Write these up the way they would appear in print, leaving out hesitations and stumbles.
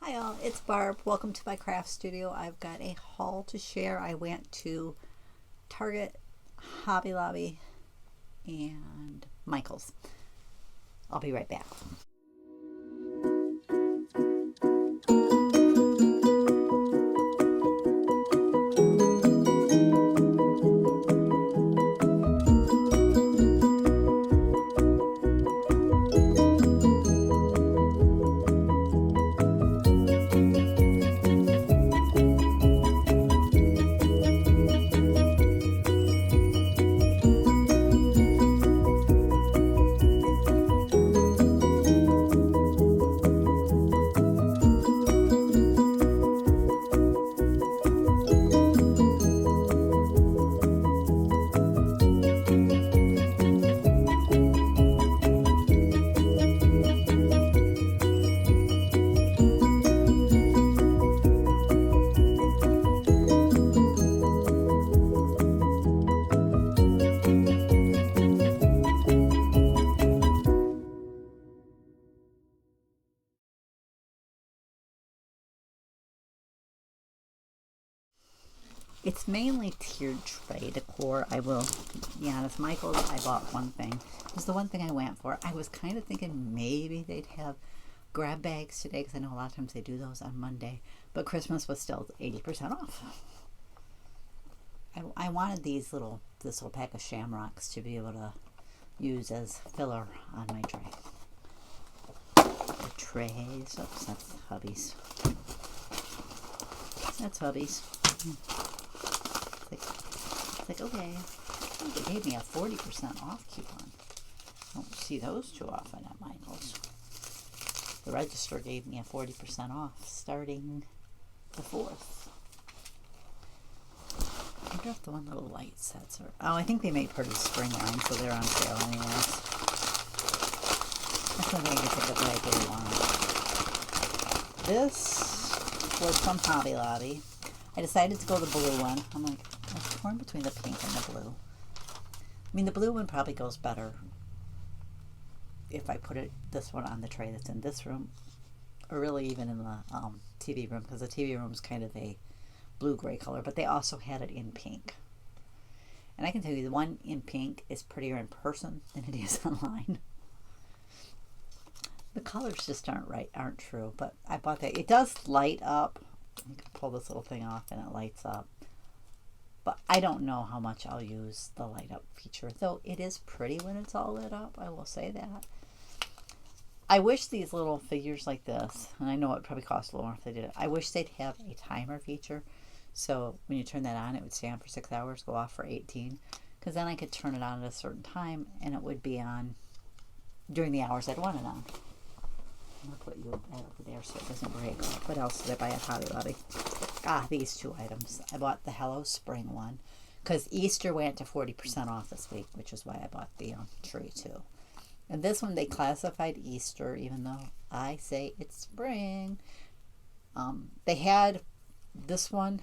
Hi all, it's Barb. Welcome to my craft studio. I've got a haul to share. I went to Target, Hobby Lobby, and Michael's. I'll be right back. It's mainly tiered tray decor. I will be honest, Michael's, I bought one thing. It was the one thing I went for. I was kind of thinking maybe they'd have grab bags today because I know a lot of times they do those on Monday. But Christmas was still 80% off. I wanted this little pack of shamrocks to be able to use as filler on my tray. The trays. Oops, that's hubby's. That's hubby's. It's like, okay. I think they gave me a 40% off coupon. I don't see those too often at Michael's. The register gave me a 40% off starting the 4th. I wonder if the one little light sets are... Oh, I think they make part of the spring line, so they're on sale anyways. That's one thing I could pick up that I didn't want. This was from Hobby Lobby. I decided to go the blue one. I'm like, I was torn between the pink and the blue. I mean, the blue one probably goes better if I put this one on the tray that's in this room, or really even in the TV room, because the TV room is kind of a blue-gray color, but they also had it in pink. And I can tell you, the one in pink is prettier in person than it is online. The colors just aren't true, but I bought that. It does light up. You can pull this little thing off and it lights up. But I don't know how much I'll use the light up feature, though it is pretty when it's all lit up, I will say that. I wish these little figures like this, and I know it probably costs a little more if they did it, I wish they'd have a timer feature. So when you turn that on, it would stay on for 6 hours, go off for 18. Because then I could turn it on at a certain time and it would be on during the hours I'd want it on. I'm going to put you right over there so it doesn't break. What else did I buy at Hobby Lobby? These two items. I bought the Hello Spring one because Easter went to 40% off this week, which is why I bought the tree too. And this one they classified Easter, even though I say it's spring. They had this one,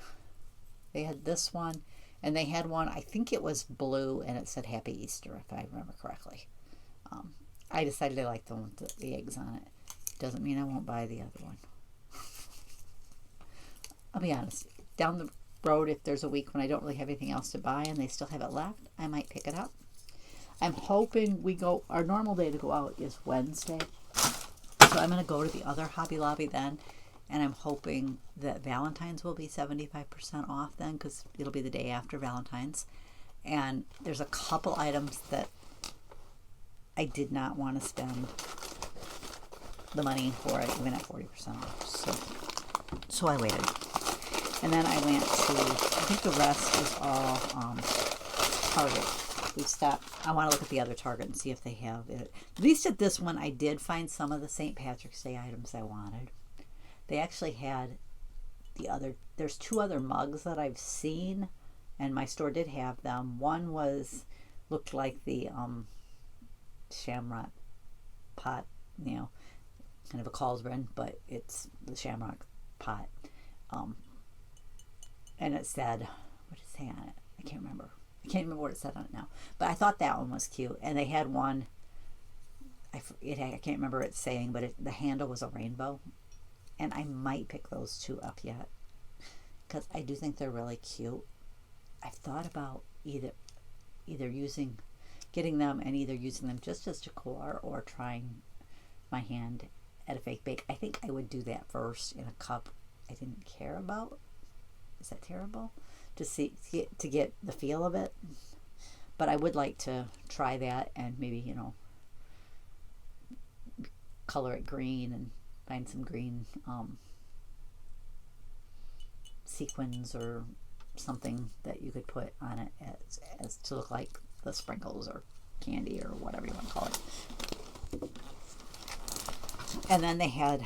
and they had one, I think it was blue, and it said Happy Easter, if I remember correctly. I decided I liked the one with the eggs on it. Doesn't mean I won't buy the other one. I'll be honest, down the road, if there's a week when I don't really have anything else to buy and they still have it left, I might pick it up. I'm hoping our normal day to go out is Wednesday. So I'm going to go to the other Hobby Lobby then, and I'm hoping that Valentine's will be 75% off then, because it'll be the day after Valentine's. And there's a couple items that I did not want to spend the money for it, even at 40% off. So I waited. And then I went to, I think the rest is all Target. We stopped. I want to look at the other Target and see if they have it. At least at this one, I did find some of the St. Patrick's Day items I wanted. They actually had there's 2 other mugs that I've seen, and my store did have them. One looked like the shamrock pot, kind of a cauldron, but it's the shamrock pot. And it said, what did it say on it? I can't remember what it said on it now. But I thought that one was cute. And they had one, I can't remember it saying, but the handle was a rainbow. and I might pick those two up yet because I do think they're really cute. I've thought about either getting them and either using them just as decor or trying my hand at a fake bake. I think I would do that first in a cup I didn't care about. Is that terrible? To get the feel of it. But I would like to try that and maybe, you know, color it green and find some green sequins or something that you could put on it as to look like the sprinkles or candy or whatever you want to call it. And then they had,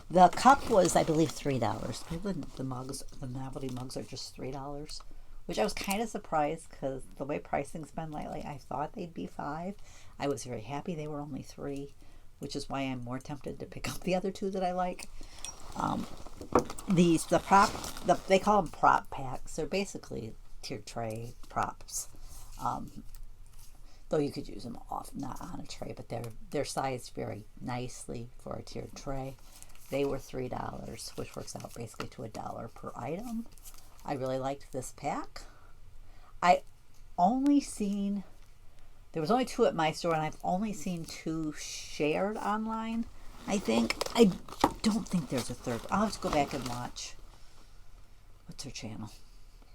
the cup was, I believe, $3. The mugs, the novelty mugs are just $3, which I was kind of surprised because the way pricing's been lately, I thought they'd be $5. I was very happy they were only $3, which is why I'm more tempted to pick up the other two that I like. They call them prop packs. They're basically tiered tray props. Though you could use them not on a tray, but they're sized very nicely for a tiered tray. They were $3, which works out basically to $1 per item. I really liked this pack. There was only 2 at my store, and I've only seen 2 shared online, I think. I don't think there's a third. I'll have to go back and watch. What's her channel?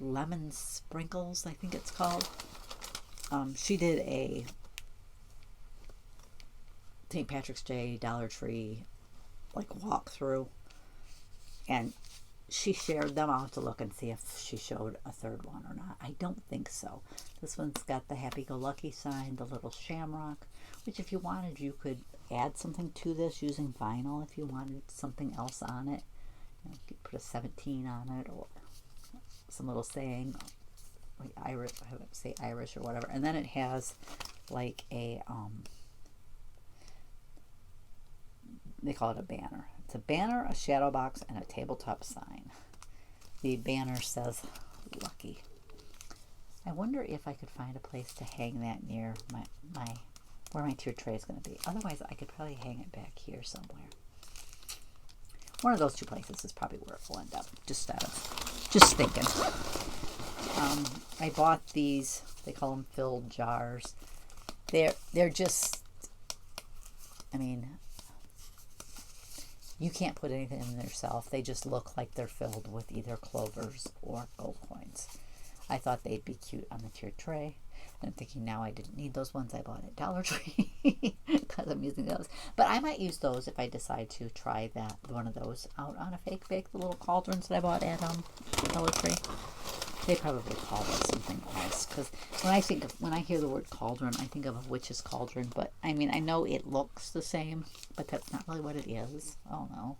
Lemon Sprinkles, I think it's called. She did a St. Patrick's Day Dollar Tree like walkthrough, and she shared them. I'll have to look and see if she showed a third one or not. I don't think so. This one's got the happy-go-lucky sign, the little shamrock, which if you wanted, you could add something to this using vinyl if you wanted something else on it. You know, you could put a 17 on it or some little saying, like Irish, I would say Irish or whatever. And then it has like a, they call it a banner. It's a banner, a shadow box, and a tabletop sign. The banner says lucky. I wonder if I could find a place to hang that near where my tiered tray is going to be. Otherwise, I could probably hang it back here somewhere. One of those 2 places is probably where it will end up. Just thinking. I bought these. They call them filled jars. They're just, I mean, you can't put anything in yourself. They just look like they're filled with either clovers or gold coins. I thought they'd be cute on the tiered tray. And I'm thinking now I didn't need those ones I bought at Dollar Tree because I'm using those. But I might use those if I decide to try one of those out on a fake bake. The little cauldrons that I bought at Dollar Tree. They probably call it something else, because when I hear the word cauldron, I think of a witch's cauldron. But I mean, I know it looks the same, but that's not really what it is. I don't know.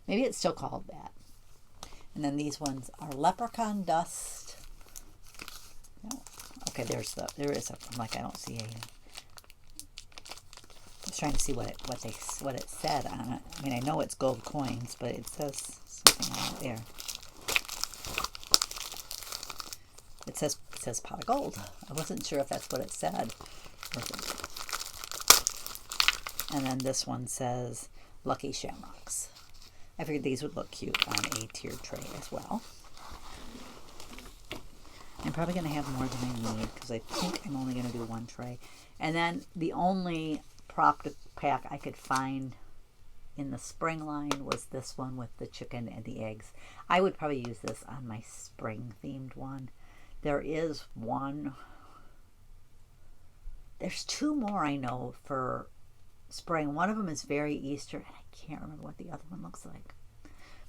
Maybe it's still called that. And then these ones are leprechaun dust. No. Okay, there is a. I'm like, I don't see a. I was trying to see what it said on it. I mean, I know it's gold coins, but it says something on it there. It says pot of gold. I wasn't sure if that's what it said. And then this one says lucky shamrocks. I figured these would look cute on a tiered tray as well. I'm probably going to have more than I need because I think I'm only going to do 1 tray. And then the only prop pack I could find in the spring line was this one with the chicken and the eggs. I would probably use this on my spring themed one. There is one. There's 2 more I know for spring. One of them is very Easter, and I can't remember what the other one looks like.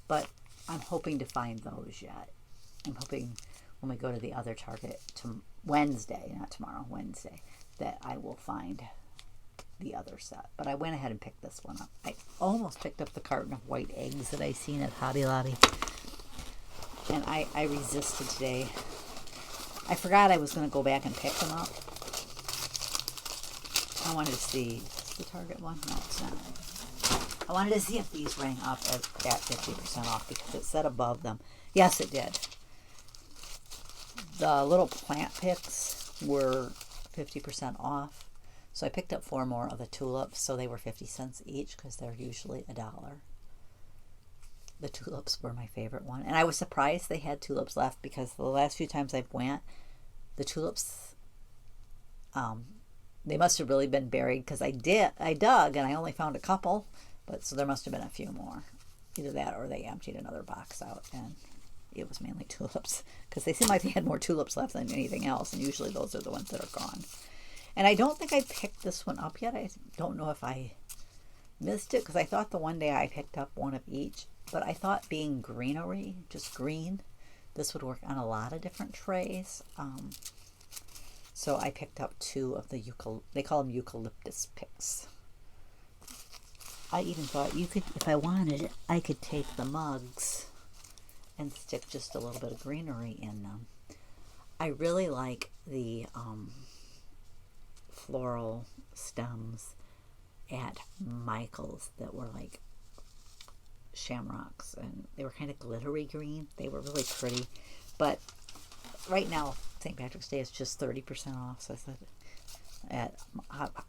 But I'm hoping to find those yet. I'm hoping when we go to the other Target Wednesday, not tomorrow, Wednesday, that I will find the other set. But I went ahead and picked this one up. I almost picked up the carton of white eggs that I seen at Hobby Lobby. And I resisted today. I forgot I was going to go back and pick them up. I wanted to see, is this the Target one? No, it's not. I wanted to see if these rang up at 50% off because it said above them. Yes, it did. The little plant picks were 50% off. So I picked up 4 more of the tulips, so they were 50 cents each because they're usually $1. The tulips were my favorite one. And I was surprised they had tulips left because the last few times I've went, the tulips, they must have really been buried because I dug and I only found a couple. But so there must have been a few more. Either that or they emptied another box out and it was mainly tulips because they seem like they had more tulips left than anything else. And usually those are the ones that are gone. And I don't think I picked this one up yet. I don't know if I missed it because I thought the one day I picked up one of each. But I thought being greenery, just green, this would work on a lot of different trays. So I picked up 2 of the they call them eucalyptus picks. I even thought you could, if I wanted, I could take the mugs and stick just a little bit of greenery in them. I really like the floral stems at Michael's that were like shamrocks and they were kind of glittery green. They were really pretty, but right now St. Patrick's Day is just 30% off, so I said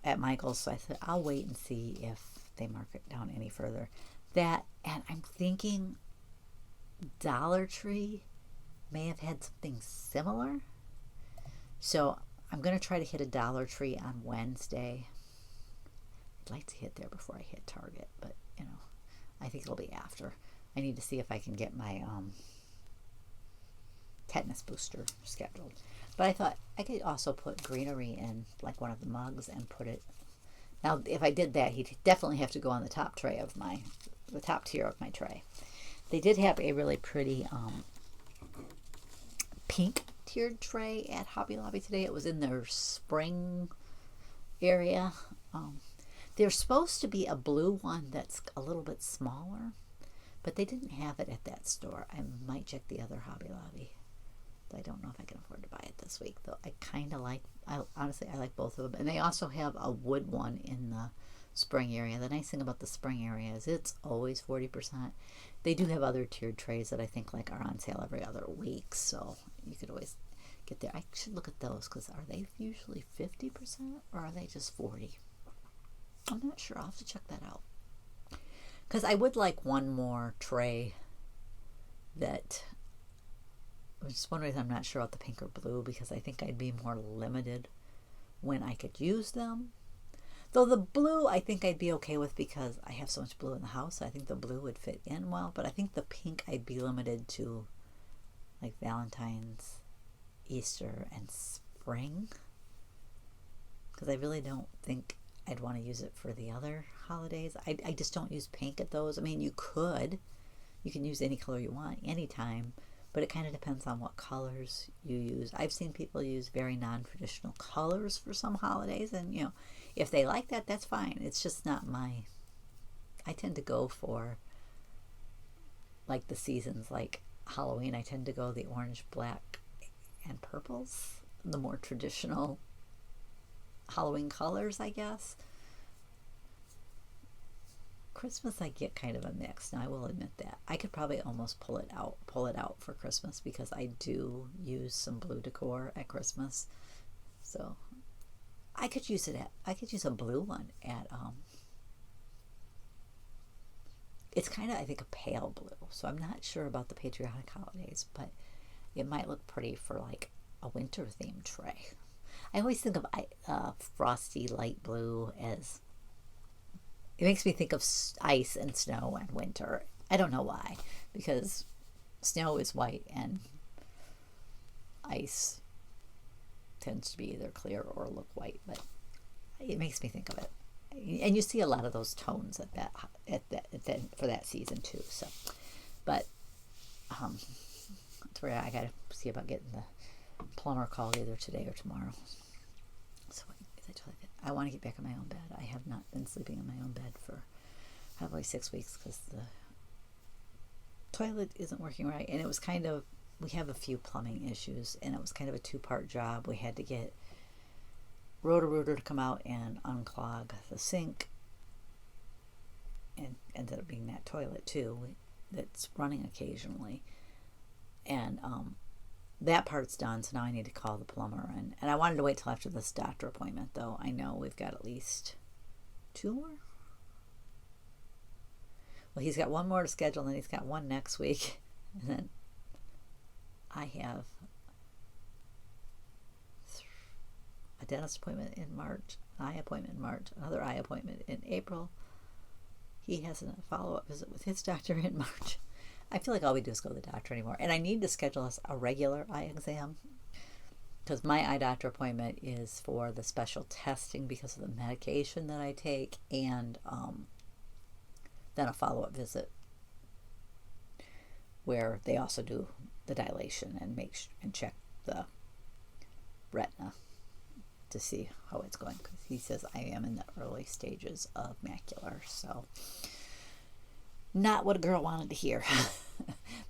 at Michael's, so I said I'll wait and see if they mark it down any further. That, and I'm thinking Dollar Tree may have had something similar, so I'm going to try to hit a Dollar Tree on Wednesday. I'd like to hit there before I hit Target, but you know, I think it'll be after. I need to see if I can get my tetanus booster scheduled. But I thought I could also put greenery in like one of the mugs and put it. Now, if I did that, he'd definitely have to go on the top tray of the top tier of my tray. They did have a really pretty pink tiered tray at Hobby Lobby today. It was in their spring area. There's supposed to be a blue one that's a little bit smaller, but they didn't have it at that store. I might check the other Hobby Lobby. I don't know if I can afford to buy it this week, though. I kind of like, honestly, I like both of them. And they also have a wood one in the spring area. The nice thing about the spring area is it's always 40%. They do have other tiered trays that I think like are on sale every other week, so you could always get there. I should look at those because are they usually 50% or are they just 40%? I'm not sure. I'll have to check that out. Because I would like one more tray that, just one reason I'm not sure about the pink or blue, because I think I'd be more limited when I could use them. Though the blue I think I'd be okay with because I have so much blue in the house. I think the blue would fit in well. But I think the pink I'd be limited to like Valentine's, Easter, and spring. Because I really don't think I'd want to use it for the other holidays. I just don't use pink at those. I mean, you can use any color you want anytime, but it kind of depends on what colors you use. I've seen people use very non-traditional colors for some holidays, and you know, if they like that, that's fine. It's just not I tend to go for like the seasons, like Halloween. I tend to go the orange, black, and purples, the more traditional Halloween colors, I guess. Christmas I get kind of a mix. Now I will admit that. I could probably almost pull it out for Christmas because I do use some blue decor at Christmas. So I could use a blue one at it's kind of, I think, a pale blue. So I'm not sure about the patriotic holidays, but it might look pretty for like a winter themed tray. I always think of frosty light blue as, it makes me think of ice and snow and winter. I don't know why, because snow is white and ice tends to be either clear or look white, but it makes me think of it. And you see a lot of those tones for that season too. So, but that's where I gotta see about getting the plumber called either today or tomorrow. So I want to get back in my own bed. I have not been sleeping in my own bed for probably 6 weeks because the toilet isn't working right, and it was kind of, we have a few plumbing issues, and it was kind of a 2-part job. We had to get Roto-Rooter to come out and unclog the sink, and ended up being that toilet too that's running occasionally, and that part's done, so now I need to call the plumber, and I wanted to wait till after this doctor appointment, though. I know we've got at least 2 more. Well, he's got one more to schedule, and then he's got one next week. And then I have a dentist appointment in March, an eye appointment in March, another eye appointment in April. He has a follow-up visit with his doctor in March. I feel like all we do is go to the doctor anymore. And I need to schedule us a regular eye exam, because my eye doctor appointment is for the special testing because of the medication that I take, and then a follow-up visit where they also do the dilation and and check the retina to see how it's going, because he says I am in the early stages of macular. So not what a girl wanted to hear.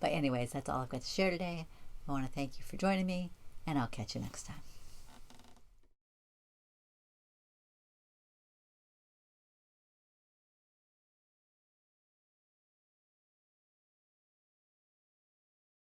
But anyways, that's all I've got to share today. I want to thank you for joining me, and I'll catch you next time.